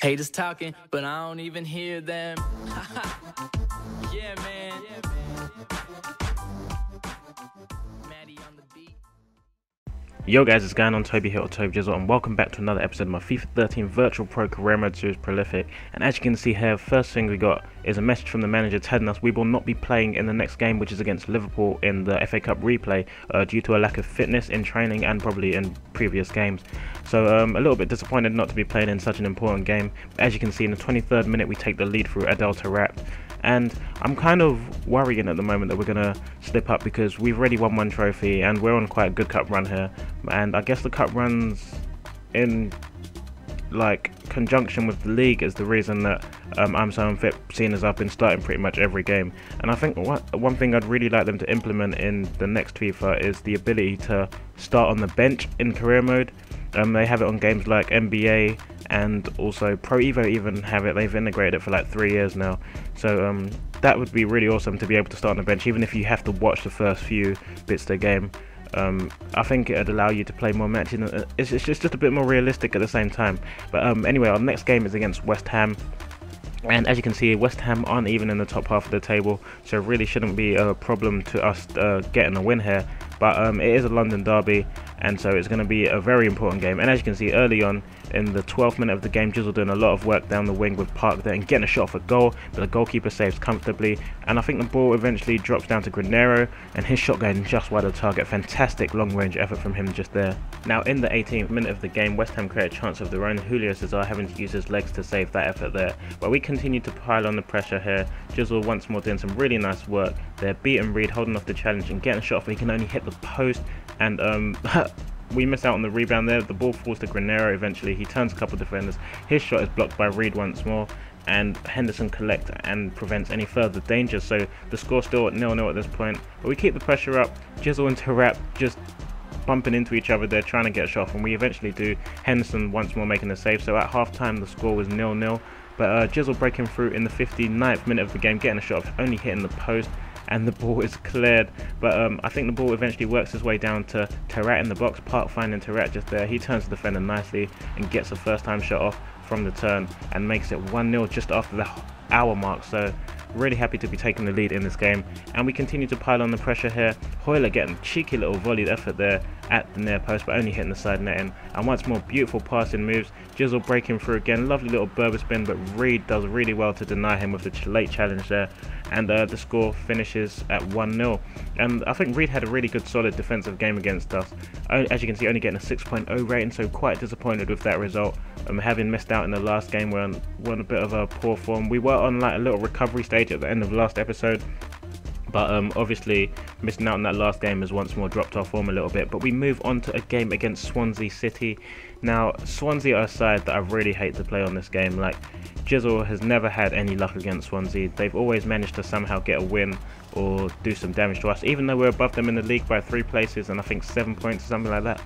Haters talking, but I don't even hear them. Yeah, man. Maddie on the beat. Yo guys, it's going on Toby here or TBJZL, and welcome back to another episode of my FIFA 13 Virtual Pro Career Mode Series Prolific. And as you can see here, first thing we got is a message from the manager telling us we will not be playing in the next game, which is against Liverpool in the FA Cup replay, due to a lack of fitness in training and probably in previous games. So a little bit disappointed not to be playing in such an important game. But as you can see, in the 23rd minute we take the lead through Adel Taarabt. And I'm kind of worrying at the moment that we're going to slip up because we've already won one trophy and we're on quite a good cup run here. And I guess the cup runs in like conjunction with the league is the reason that I'm so unfit, seeing as I've been starting pretty much every game. And I think one thing I'd really like them to implement in the next FIFA is the ability to start on the bench in career mode. They have it on games like NBA and also Pro Evo even have it. They've integrated it for like 3 years now. So that would be really awesome to be able to start on the bench, even if you have to watch the first few bits of the game. I think it would allow you to play more matches. It's just a bit more realistic at the same time. But anyway, our next game is against West Ham. And as you can see, West Ham aren't even in the top half of the table, so it really shouldn't be a problem to us getting a win here. But it is a London derby, and so it's going to be a very important game. And as you can see, early on in the 12th minute of the game, Jizzle doing a lot of work down the wing with Park there and getting a shot for goal, but the goalkeeper saves comfortably. And I think the ball eventually drops down to Granero, and his shot going just wide of the target. Fantastic long-range effort from him just there. Now in the 18th minute of the game, West Ham create a chance of their own. Julio Cesar having to use his legs to save that effort there. But we continue to pile on the pressure here. Jizzle once more doing some really nice work. They're beating Reed, holding off the challenge and getting a shot, but he can only hit the post. And we miss out on the rebound there. The ball falls to Granero eventually. He turns a couple of defenders. His shot is blocked by Reed once more, and Henderson collects and prevents any further danger. So the score's still at 0-0 at this point. But we keep the pressure up. Jizzle and Taarabt just bumping into each other there, trying to get a shot, and we eventually do. Henderson once more making a save. So at half time the score was 0-0. But Jizzle breaking through in the 59th minute of the game, getting a shot, only hitting the post, and the ball is cleared. But I think the ball eventually works its way down to Taarabt in the box. Park finding Taarabt just there. He turns the defender nicely and gets a first time shot off from the turn and makes it 1-0 just after the hour mark. So really happy to be taking the lead in this game, and we continue to pile on the pressure here. Hoyler getting a cheeky little volleyed effort there at the near post, but only hitting the side netting. And once more, beautiful passing moves. Jizzle breaking through again, lovely little Berber spin, but Reed does really well to deny him with the late challenge there. And the score finishes at 1-0. And I think Reed had a really good solid defensive game against us. As you can see, only getting a 6.0 rating, so quite disappointed with that result. Having missed out in the last game, we're on a bit of a poor form. We were on like a little recovery stage at the end of the last episode, but obviously missing out on that last game has once more dropped our form a little bit. But we move on to a game against Swansea City. Now Swansea are a side that I really hate to play on this game. Like, Jizzle has never had any luck against Swansea. They've always managed to somehow get a win or do some damage to us, even though we're above them in the league by 3 places and I think 7 points or something like that.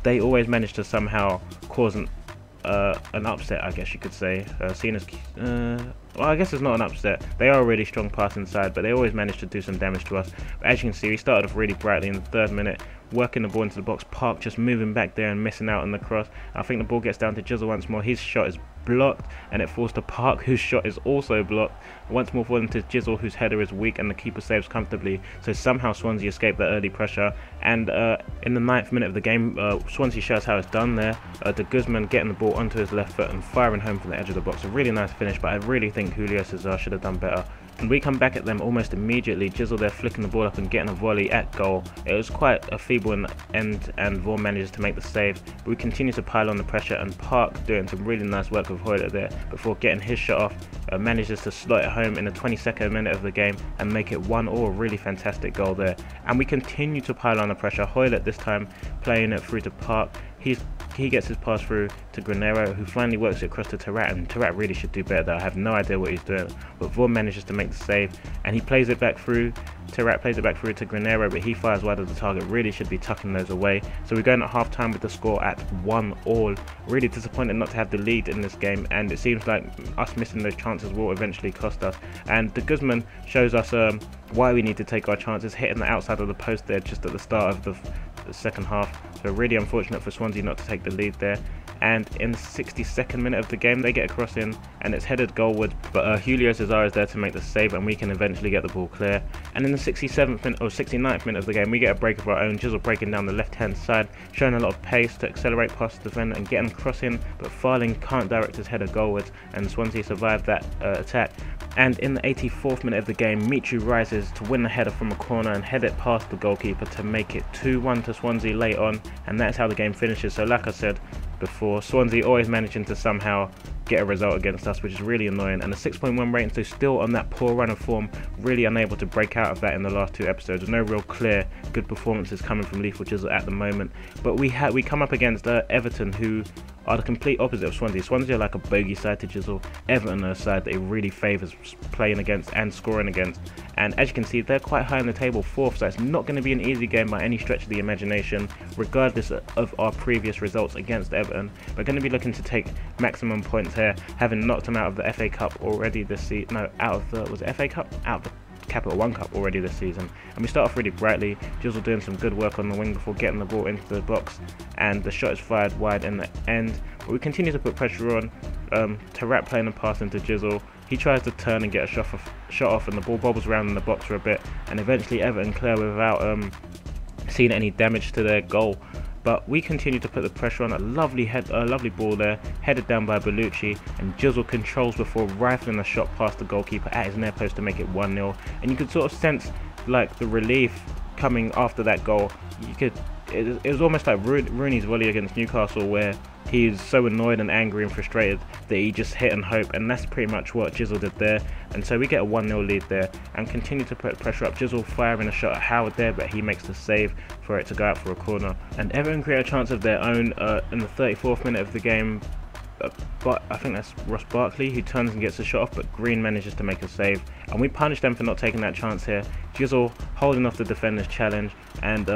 They always manage to somehow cause an upset, I guess you could say, seen as well, I guess it's not an upset. They are a really strong passing side, but they always manage to do some damage to us. But as you can see, we started off really brightly in the 3rd minute, working the ball into the box. Park just moving back there and missing out on the cross. I think the ball gets down to Jizzle once more. His shot is blocked, and it falls to Park, whose shot is also blocked. Once more falling to Jizzle, whose header is weak, and the keeper saves comfortably. So somehow Swansea escaped that early pressure. And in the 9th minute of the game, Swansea shows how it's done there. De Guzman getting the ball onto his left foot and firing home from the edge of the box. A really nice finish, but I really think Julio Cesar should have done better. And we come back at them almost immediately. Jizzle there flicking the ball up and getting a volley at goal. It was quite a feeble end, and Vaughan manages to make the save. But we continue to pile on the pressure, and Park doing some really nice work with Hoyler there before getting his shot off. Manages to slot it home in the 22nd minute of the game and make it 1-1. Really fantastic goal there. And we continue to pile on the pressure. Hoyler this time playing it through to Park. He gets his pass through to Granero, who finally works it across to Taarabt, and Taarabt really should do better there. I have no idea what he's doing, but Vaughan manages to make the save, and he plays it back through. Taarabt plays it back through to Granero, but he fires wide of the target. Really should be tucking those away. So we're going at half time with the score at 1-1. Really disappointed not to have the lead in this game, and it seems like us missing those chances will eventually cost us. And De Guzman shows us why we need to take our chances, hitting the outside of the post there just at the start of the second half. So really unfortunate for Swansea not to take the lead there. and in the 62nd minute of the game they get a cross in and it's headed goalward, but Julio Cesar is there to make the save and we can eventually get the ball clear. And in the 67th minute or 69th minute of the game we get a break of our own, Jizzle breaking down the left hand side, showing a lot of pace to accelerate past the defender and getting a cross in, but Farling can't direct his header goalwards and Swansea survive that attack. And in the 84th minute of the game, Michu rises to win the header from a corner and head it past the goalkeeper to make it 2-1 to Swansea late on, and that's how the game finishes. So like I said before, Swansea always managing to somehow get a result against us, which is really annoying, and a 6.1 rating, so still on that poor run of form, really unable to break out of that in the last 2 episodes. No real clear good performances coming from Lethal Jizzle at the moment, but we come up against Everton, who are the complete opposite of Swansea. Swansea are like a bogey side to Jizzle. Everton are a side that he really favours playing against and scoring against, and as you can see they're quite high on the table, 4th, so it's not going to be an easy game by any stretch of the imagination, regardless of our previous results against Everton. We're going to be looking to take maximum points here, having knocked them out of the FA Cup already this season. No, out of the, was it FA Cup? Out of the Capital One Cup already this season. And we start off really brightly, Jizzle doing some good work on the wing before getting the ball into the box, and the shot is fired wide in the end, but we continue to put pressure on. Tarat playing a pass into Jizzle, he tries to turn and get a shot off and the ball bobbles around in the box for a bit, and eventually Everton clear without seeing any damage to their goal. But we continue to put the pressure on. A lovely ball there, headed down by Bellucci, and Jizzle controls before rifling a shot past the goalkeeper at his near post to make it 1-0. And you could sort of sense like the relief coming after that goal. It was almost like Rooney's volley against Newcastle, where he's so annoyed and angry and frustrated that he just hit and hope, and that's pretty much what Jizzle did there. And so we get a 1-0 lead there and continue to put pressure up. Jizzle firing a shot at Howard there, but he makes the save for it to go out for a corner. And Everton create a chance of their own in the 34th minute of the game. But I think that's Ross Barkley who turns and gets a shot off, but Green manages to make a save, and we punish them for not taking that chance here. Jizzle holding off the defender's challenge and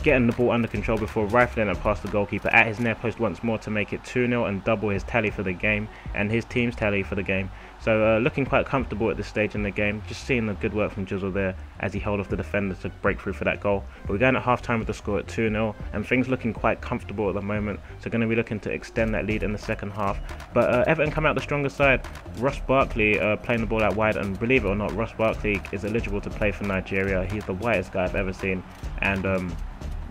getting the ball under control before rifling it past the goalkeeper at his near post once more to make it 2-0 and double his tally for the game and his team's tally for the game. So looking quite comfortable at this stage in the game, just seeing the good work from Jizzle there as he held off the defender to break through for that goal. But we're going at half time with the score at 2-0 and things looking quite comfortable at the moment, so going to be looking to extend that lead in the second half. But Everton come out the stronger side. Ross Barkley playing the ball out wide, and believe it or not, Ross Barkley is eligible to play for Nigeria. He's the whitest guy I've ever seen, and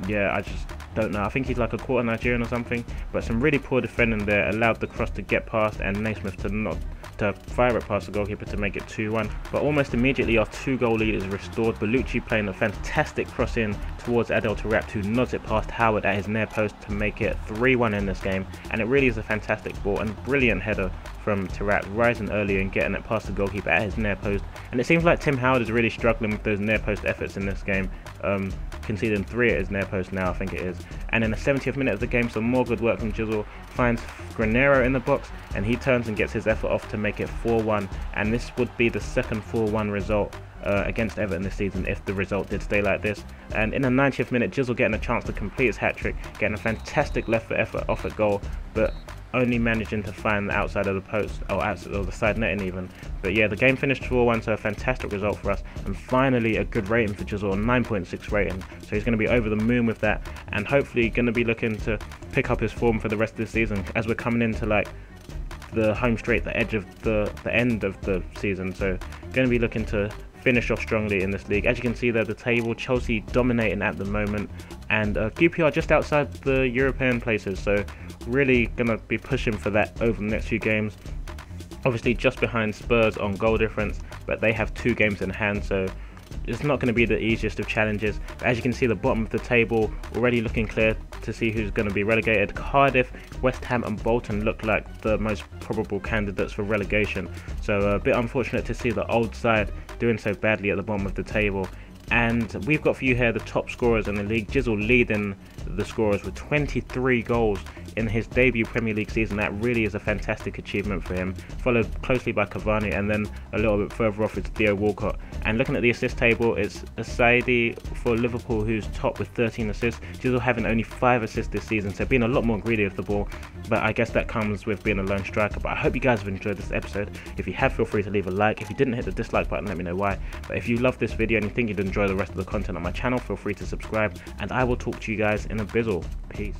yeah, I just don't know. I think he's like a quarter Nigerian or something. But some really poor defending there allowed the cross to get past and Naismith to fire it past the goalkeeper to make it 2-1. But almost immediately our 2-goal lead is restored. Bellucci playing a fantastic cross in towards Adel Tarat, who nods it past Howard at his near post to make it 3-1 in this game. And it really is a fantastic ball and brilliant header from Tarat, rising early and getting it past the goalkeeper at his near post. And it seems like Tim Howard is really struggling with those near post efforts in this game, conceding 3 at his near post now, I think it is. And in the 70th minute of the game, some more good work from Jizzle, finds Granero in the box and he turns and gets his effort off to make it 4-1, and this would be the second 4-1 result against Everton this season if the result did stay like this. And in the 90th minute, Jizzle getting a chance to complete his hat-trick, getting a fantastic left foot effort off at goal, but only managing to find the outside of the post, or outside of the side netting even. But yeah, the game finished 4-1, so a fantastic result for us, and finally a good rating for Jizzle, 9.6 rating, so he's going to be over the moon with that, and hopefully going to be looking to pick up his form for the rest of the season, as we're coming into like the home straight, the edge of the end of the season, so going to be looking to finish off strongly in this league. As you can see there, the table, Chelsea dominating at the moment, and QPR just outside the European places, so really going to be pushing for that over the next few games. Obviously just behind Spurs on goal difference, but they have 2 games in hand, so it's not going to be the easiest of challenges. But as you can see, the bottom of the table already looking clear to see who's going to be relegated. Cardiff, West Ham and Bolton look like the most probable candidates for relegation, so a bit unfortunate to see the old side doing so badly at the bottom of the table. And we've got for you here the top scorers in the league. Jizzle leading the scorers with 23 goals in his debut Premier League season. That really is a fantastic achievement for him, followed closely by Cavani, and then a little bit further off it's Theo Walcott. And looking at the assist table, it's Saidi for Liverpool who's top with 13 assists. Jizzle having only 5 assists this season, so being a lot more greedy with the ball, but I guess that comes with being a lone striker. But I hope you guys have enjoyed this episode. If you have, feel free to leave a like. If you didn't, hit the dislike button, let me know why. But if you love this video and you think you'd enjoy the rest of the content on my channel, feel free to subscribe, and I will talk to you guys in a bizzle. Peace.